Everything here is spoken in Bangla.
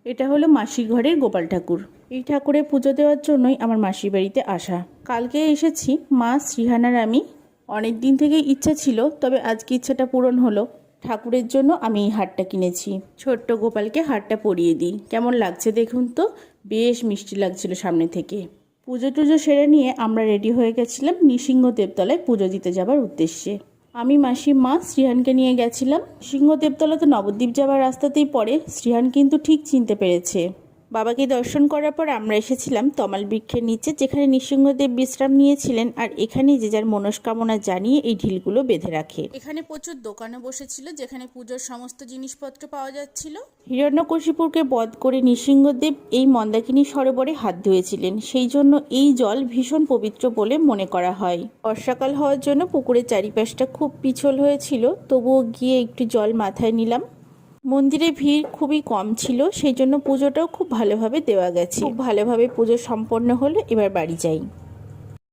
এটা হলো মাসির ঘরের গোপাল ঠাকুর। এই ঠাকুরের পুজো দেওয়ার জন্যই আমার মাসির বাড়িতে আসা। কালকে এসেছি মা, শ্রীহানার আমি। অনেক দিন থেকেই ইচ্ছা ছিল, তবে আজকে ইচ্ছাটা পূরণ হলো। ঠাকুরের জন্য আমি এই হারটা কিনেছি। ছোট্ট গোপালকে হারটা পরিয়ে দিই। কেমন লাগছে দেখুন তো, বেশ মিষ্টি লাগছিল সামনে থেকে। পুজো টুজো সেরে নিয়ে আমরা রেডি হয়ে গেছিলাম নৃসিংহ দেবতলায় পুজো দিতে যাবার উদ্দেশ্যে। আমি, মাসি, মা শ্রীহানকে নিয়ে গেছিলাম। সিংহ দেবতলা তো নবদ্বীপ যাওয়ার রাস্তাতেই পড়ে। শ্রীহান কিন্তু ঠিক চিনতে পেরেছে। বাবাকে দর্শন করার পর আমরা এসেছিলাম তমাল বৃক্ষের নিচে, যেখানে নৃসিংহদেব বিশ্রাম নিয়েছিলেন। আর এখানে যে যার মনস্কামনা জানিয়ে এই ঢিলগুলো বেঁধে রাখে। এখানে প্রচুর দোকানও বসেছিল, যেখানে পুজোর সমস্ত জিনিসপত্র পাওয়া যাচ্ছিল। হিরণ্যকশিপুরকে বধ করে নৃসিংহদেব এই মন্দাকিনী সরোবরে হাত ধুয়েছিলেন, সেই জন্য এই জল ভীষণ পবিত্র বলে মনে করা হয়। বর্ষাকাল হওয়ার জন্য পুকুরের চারিপাশটা খুব পিছল হয়েছিল, তবুও গিয়ে একটু জল মাথায় নিলাম। মন্দিরে ভিড় খুবই কম ছিল, সেই জন্য পুজোটাও খুব ভালোভাবে দেওয়া গেছে। খুব ভালোভাবে পুজো সম্পন্ন হলো। এবার বাড়ি যাই।